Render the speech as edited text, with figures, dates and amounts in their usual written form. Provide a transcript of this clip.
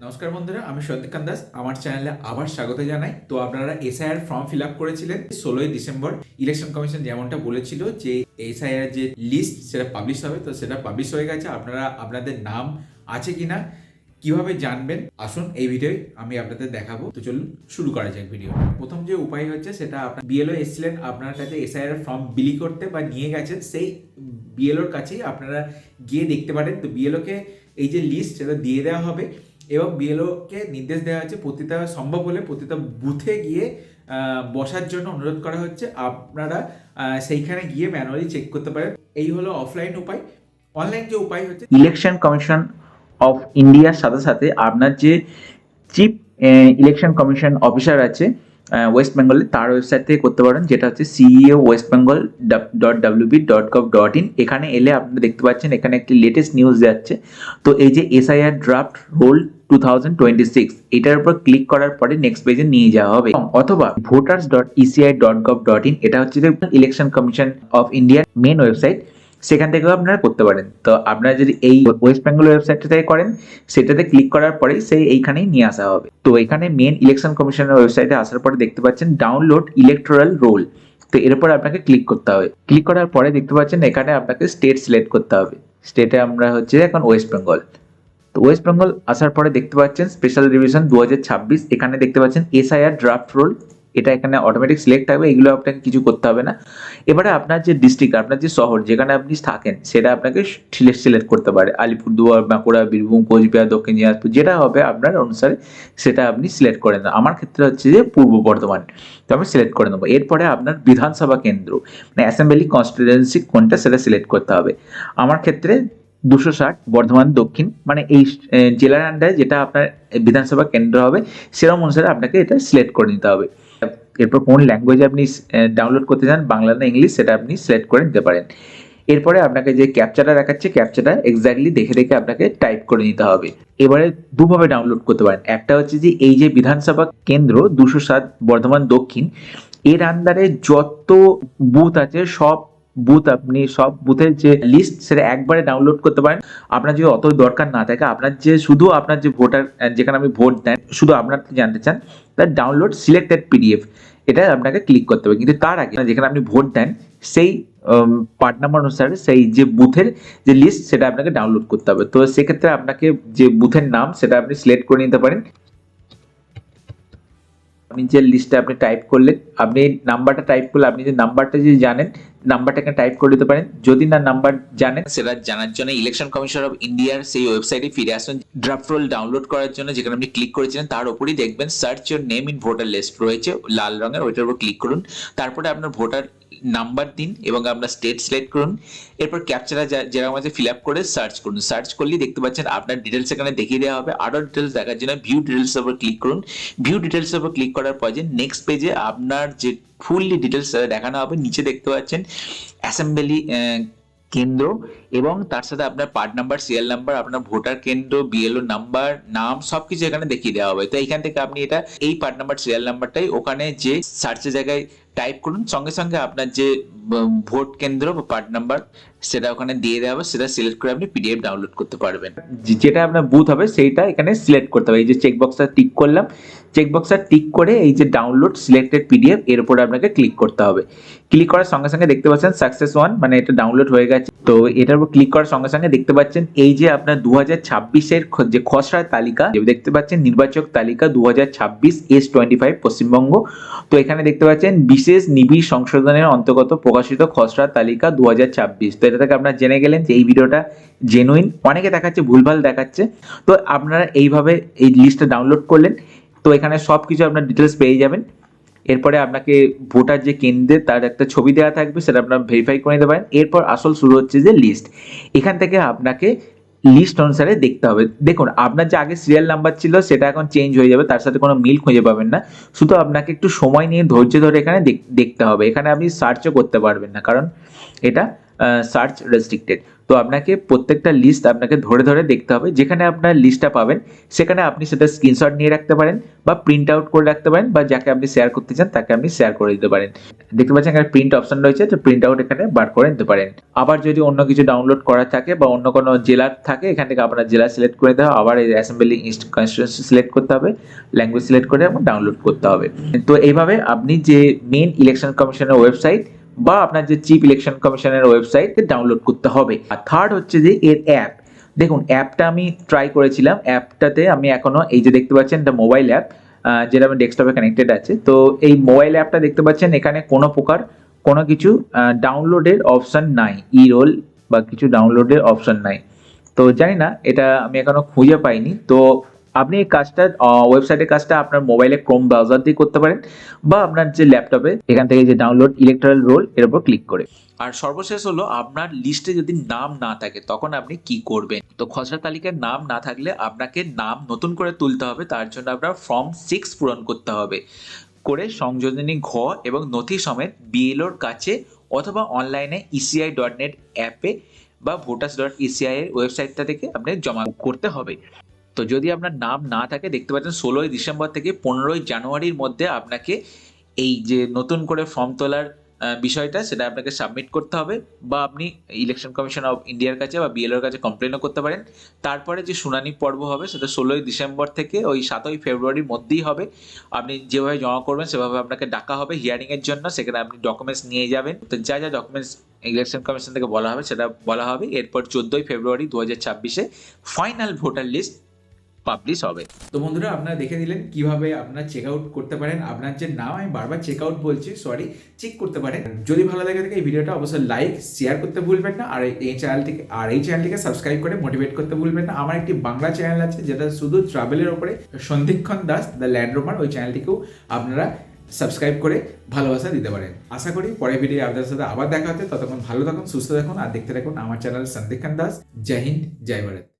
নমস্কার বন্ধুরা, আমি সন্দীপ দাস আমার চ্যানেলে আবার স্বাগত জানাই। তো আপনারা এসআইআর ফর্ম ফিল আপ করেছিলেন 16ই ডিসেম্বর। ইলেকশন কমিশন যেমনটা বলেছিল যে এসআইআর যে লিস্ট সেটা পাবলিশ হবে, তো সেটা পাবলিশ হয়ে গেছে। আপনারা আপনাদের নাম আছে কিনা কিভাবে জানবেন, আসুন এই ভিডিওয় আমি আপনাদের দেখাবো। তো চলুন শুরু করা যাক ভিডিও। প্রথম যে উপায় হচ্ছে সেটা আপনার বিএলও এসেছিলেন আপনার কাছে এসআইআর ফর্ম বিলি করতে বা নিয়ে গেছেন, সেই বিএলওর কাছেই আপনারা গিয়ে দেখতে পারেন। তো বিএলওকে এই যে লিস্ট সেটা দিয়ে দেওয়া হবে এবং বিএলওকে নির্দেশ দেওয়া হচ্ছে প্রতিটা সম্ভব হলে প্রতিটা বুথে গিয়ে বসার জন্য অনুরোধ করা হচ্ছে। আপনারা সেইখানে গিয়ে ম্যানুয়ালি চেক করতে পারেন। এই হলো অফলাইন উপায়। অনলাইন যে উপায় হচ্ছে ইলেকশন কমিশন অফ ইন্ডিয়ার সাথে সাথে আপনার যে চিফ ইলেকশন কমিশন অফিসার আছে ওয়েস্ট বেঙ্গলে, তার ওয়েবসাইট থেকে করতে পারেন, যেটা হচ্ছে ceo.westbengal.wb.gov.in। এখানে এলে আপনারা দেখতে পাচ্ছেন এখানে একটি লেটেস্ট নিউজ যাচ্ছে। তো এই যে এসআইআর ড্রাফট রোল 2026, এটার উপর ক্লিক করার পরে নেক্সট পেজে নিয়ে যাওয়া হবে, অথবা voters.eci.gov.in, এটা হচ্ছে যে ইলেকশন কমিশন অফ ইন্ডিয়ার মেন ওয়েবসাইট, সেখান থেকেও আপনারা করতে পারেন। তো আপনারা যদি এই ওয়েস্ট বেঙ্গল ওয়েবসাইটটা থেকে করেন, সেটাতে ক্লিক করার পরেই সেই এইখানেই নিয়ে আসা হবে। তো এখানে মেন ইলেকশন কমিশনের ওয়েবসাইটে আসার পরে দেখতে পাচ্ছেন ডাউনলোড ইলেকটোরাল রোল। তো এর উপর আপনাকে ক্লিক করতে হবে। ক্লিক করার পরে দেখতে পাচ্ছেন এখানে আপনাকে স্টেট সিলেক্ট করতে হবে। স্টেটে আমরা হচ্ছে এখন ওয়েস্ট বেঙ্গল। তো ওয়েস্ট বেঙ্গল আসার পরে দেখতে পাচ্ছেন স্পেশাল রিভিশন 2026, এখানে দেখতে পাচ্ছেন এসআইআর ড্রাফট রোল, এটা এখানে অটোমেটিক সিলেক্ট হবে, এগুলো আপনাকে কিছু করতে হবে না। এবারে আপনার যে ডিস্ট্রিক্ট, আপনার যে শহর যেখানে আপনি থাকেন, সেটা আপনাকে সিলেক্ট করতে পারে। আলিপুরদুয়ার, বাঁকুড়া, বীরভূম, কোচবিহার, দক্ষিণ দিনাজপুর, যেটা হবে আপনার অনুসারে সেটা আপনি সিলেক্ট করে নেন। আমার ক্ষেত্রে হচ্ছে যে পূর্ব বর্ধমান, তো আমি সিলেক্ট করে নেবো। এরপরে আপনার বিধানসভা কেন্দ্র মানে অ্যাসেম্বলি কনস্টিটুয়েন্সি কোনটা সেটা সিলেক্ট করতে হবে। আমার ক্ষেত্রে 260 বর্ধমান দক্ষিণ, মানে এই জেলার আন্ডারে যেটা আপনার বিধানসভা কেন্দ্র হবে সেরকম অনুসারে আপনাকে এটা সিলেক্ট করে নিতে হবে। এরপর কোন ল্যাঙ্গুয়েজে আপনি ডাউনলোড করতে চান, বাংলা না ইংলিশ, সেটা আপনি সিলেক্ট করে নিতে পারেন। এরপরে আপনাকে যে ক্যাপচাটা দেখাচ্ছে, ক্যাপচাটা এক্স্যাক্টলি দেখে দেখে আপনাকে টাইপ করে নিতে হবে। এবারে দুভাবে ডাউনলোড করতে পারেন। একটা হচ্ছে যে এই যে বিধানসভা কেন্দ্র 207 বর্ধমান দক্ষিণ, এর আন্ডারে যত বুথ আছে সব বুথ, আপনি সব বুথের যে লিস্ট সেটা একবারে ডাউনলোড করতে পারেন। আপনার যদি অত দরকার না থাকে, আপনার যে শুধু আপনার যে ভোটার যেখানে আপনি ভোট দেন শুধু আপনার জানতে চান, তার ডাউনলোড সিলেক্টেড পিডিএফ, এটা আপনাকে ক্লিক করতে হবে। কিন্তু তার আগে যেখানে আপনি ভোট দেন সেই পার্ট নাম্বার অনুসারে সেই যে বুথের যে লিস্ট সেটা আপনাকে ডাউনলোড করতে হবে। তো সেক্ষেত্রে আপনাকে যে বুথের নাম সেটা আপনি সিলেক্ট করে নিতে পারেন। আপনি যে লিস্টটা আপনি টাইপ করলেন, আপনি নাম্বারটা টাইপ করলে আপনি যে নাম্বারটা যদি জানেন নাম্বারটাকে টাইপ করে দিতে পারেন। যদি না নাম্বার জানেন, সেটা জানার জন্য ইলেকশন কমিশন অফ ইন্ডিয়ার সেই ওয়েবসাইটে ফিরে আসুন। ড্রাফট রোল ডাউনলোড করার জন্য যেখানে আপনি ক্লিক করেছিলেন তার উপরেই দেখবেন search your name in voter list রয়েছে লাল রঙের, ওইটার উপর ক্লিক করুন। তারপরে আপনার ভোটার নাম্বার দিন এবং আপনার স্টেট সিলেক্ট করুন। এরপর ক্যাপচারা যেরকম আছে ফিল আপ করে সার্চ করুন। সার্চ করলেই দেখতে পাচ্ছেন আপনার ডিটেলস এখানে দেখিয়ে দেওয়া হবে। আরো ডিটেলস দেখার জন্য ভিউ ডিটেলস এর উপর ক্লিক করুন। ভিউ ডিটেলস এর উপর ক্লিক করার পর যে নেক্সট পেজে আপনার যে ফুললি ডিটেলস দেখানো হবে, নিচে দেখতে পাচ্ছেন অ্যাসেম্বলি কেন্দ্র এবং তার সাথে আপনার পার্ট নাম্বার, সিরিয়াল নাম্বার, আপনার ভোটার কেন্দ্র, বিএলও নাম্বার, নাম, সবকিছু এখানে দেখিয়ে দেওয়া হবে। তো এইখান থেকে আপনি এটা এই পার্ট নাম্বার, সিরিয়াল নাম্বারটাই ওখানে যে সার্চের জায়গায় টাইপ করুন, সঙ্গে সঙ্গে আপনার যে ভোট কেন্দ্র বা পার্ট নাম্বার সেটা ওখানে দিয়ে দেওয়া হবে, সেটা সিলেক্ট করে আপনি পিডিএফ ডাউনলোড করতে পারবেন। যেটা আপনার বুথ হবে সেইটা এখানে সিলেক্ট করতে হবে। এই যে চেকবক্সটা টিক করলাম, চেকবক্সটা টিক করে এই যে ডাউনলোড সিলেক্টেড পিডিএফ এর উপরে আপনাকে ক্লিক করতে হবে। ক্লিক করার সঙ্গে সঙ্গে দেখতে পাচ্ছেন সাকসেস 1, মানে এটা ডাউনলোড হয়ে গেছে। তো এটার উপর ক্লিক করার সঙ্গে সঙ্গে দেখতে পাচ্ছেন এই যে আপনার 2026-এর যে খসড়া তালিকা দেখতে পাচ্ছেন, নির্বাচক তালিকা 2026 S25 পশ্চিমবঙ্গ। তো এখানে দেখতে পাচ্ছেন বিশেষ নিবিড় সংশোধনের অন্তর্গত প্রকাশিত খসড়া তালিকা 2026। তো এটা থেকে আপনারা জেনে গেলেন যে এই ভিডিওটা জেনুইন। অনেকে দেখাচ্ছে ভুলভাল দেখাচ্ছে, তো আপনারা এইভাবে এই লিস্টটা ডাউনলোড করলেন। তো এখানে সব কিছু আপনার ডিটেলস পেয়ে যাবেন। এরপরে আপনাকে ভোটার যে কেন্দ্রে তার একটা ছবি দেওয়া থাকবে, সেটা আপনারা ভেরিফাই করে নিতে পারেন। এরপর আসল শুরু হচ্ছে যে লিস্ট। এখান থেকে আপনাকে লিস্ট অনুসারে দেখতে হবে। দেখুন আপনার যে আগে সিরিয়াল নাম্বার ছিল সেটা এখন চেঞ্জ হয়ে যাবে, তার সাথে কোনো মিল খুঁজে পাবেন না। শুধু আপনাকে একটু সময় নিয়ে ধৈর্য ধরে এখানে দেখতে হবে। এখানে আপনি সার্চও করতে পারবেন না, কারণ এটা সার্চ রেস্ট্রিক্টেড। তো আপনাকে প্রত্যেকটা লিস্ট আপনাকে ধরে ধরে দেখতে হবে, যেখানে আপনার লিস্টটা পাবেন সেখানে আপনি সেটা স্ক্রিনশট নিয়ে রাখতে পারেন বা প্রিন্ট আউট করে রাখতে পারেন, বা যাকে আপনি শেয়ার করতে চান তাকে আপনি শেয়ার করে দিতে পারেন। দেখতে পাচ্ছেন এখানে প্রিন্ট অপশন রয়েছে, তো প্রিন্ট আউট এখানে বার করে নিতে পারেন। আবার যদি অন্য কিছু ডাউনলোড করা থাকে বা অন্য কোনো জেলার থাকে, এখান থেকে আপনার জেলা সিলেক্ট করে দেওয়া, আবার এই অ্যাসেম্বলি কনস্টিটিউয়েন্সি সিলেক্ট করতে হবে, ল্যাঙ্গুয়েজ সিলেক্ট করে এবং ডাউনলোড করতে হবে। তো এইভাবে আপনি যে মেন ইলেকশন কমিশনের ওয়েবসাইট বা আপনার যে চিফ ইলেকশন কমিশনের ওয়েবসাইট ডাউনলোড করতে হবে। আর থার্ড হচ্ছে যে এর অ্যাপ। দেখুন অ্যাপটা আমি ট্রাই করেছিলাম, অ্যাপটাতে আমি এখনো এই যে দেখতে পাচ্ছেন এটা মোবাইল অ্যাপ, যেটা আমার ডেস্কটপে কানেক্টেড আছে। তো এই মোবাইল অ্যাপটা দেখতে পাচ্ছেন এখানে কোনো প্রকার কোনো কিছু ডাউনলোডের অপশন নাই, ই রোল বা কিছু ডাউনলোডের অপশন নাই। তো জানি না, এটা আমি এখনো খুঁজে পাইনি। তো আপনি এই কাজটা ওয়েবসাইটের কাজটা আপনার মোবাইলে ক্রোম ব্রাউজার দিয়ে করতে পারেন, বা আপনার যে ল্যাপটপে এখান থেকে যে ডাউনলোড ইলেকট্রাল রোল এর উপর ক্লিক করে। আর সর্বশেষ হলো আপনার লিস্টে যদি নাম না থাকে তখন আপনি কি করবেন। তো খসড়া তালিকায় নাম না থাকলে আপনাকে নাম নতুন করে তুলতে হবে, তার জন্য আপনার ফর্ম 6 পূরণ করতে হবে, করে সংযোজনী ঘ এবং নথি সমেত বিএলওর কাছে অথবা অনলাইনে ECI.net অ্যাপে বা voters.eci এর ওয়েবসাইটটা থেকে আপনি জমা করতে হবে। তো যদি আপনার নাম না থাকে, দেখতে পাচ্ছেন 16ই ডিসেম্বর থেকে 15ই জানুয়ারির মধ্যে আপনাকে এই যে নতুন করে ফর্ম তোলার বিষয়টা সেটা আপনাকে সাবমিট করতে হবে, বা আপনি ইলেকশন কমিশন অফ ইন্ডিয়ার কাছে বা বিএলওর কাছে কমপ্লেনও করতে পারেন। তারপরে যে শুনানি পর্ব হবে সেটা 16ই ডিসেম্বর থেকে ওই 7ই ফেব্রুয়ারির মধ্যেই হবে। আপনি যেভাবে জমা করবেন সেভাবে আপনাকে ডাকা হবে হিয়ারিংয়ের জন্য, সেখানে আপনি ডকুমেন্টস নিয়ে যাবেন। তো যা যা ডকুমেন্টস ইলেকশন কমিশন থেকে বলা হবে সেটা বলা হবে। এরপর 14ই ফেব্রুয়ারি 2026-এ ফাইনাল ভোটার লিস্ট পাবলিশ হবে। তো বন্ধুরা আপনারা দেখে দিলেন কিভাবে আপনারা চেক আউট করতে পারেন আপনার যে নাম, আমি বারবার চেক আউট বলছি, সরি, চেক করতে পারেন। যদি ভালো লাগে থাকে এই ভিডিওটা অবশ্যই লাইক শেয়ার করতে ভুলবেন না, আর এই চ্যানেলটিকে সাবস্ক্রাইব করে মোটিভেট করতে ভুলবেন না। আমার একটি বাংলা চ্যানেল আছে যেটা শুধু ট্রাভেলের ওপরে, সন্দীক্ষণ দাস দ্য ল্যান্ড রোমার, ওই চ্যানেলটিকেও আপনারা সাবস্ক্রাইব করে ভালোবাসা দিতে পারেন। আশা করি পরের ভিডিও আপনাদের সাথে আবার দেখা হচ্ছে। ততক্ষণ ভালো থাকুন, সুস্থ থাকুন, আর দেখতে থাকুন আমার চ্যানেল সন্দীক্ষণ দাস। জয় হিন্দ, জয় ভারত।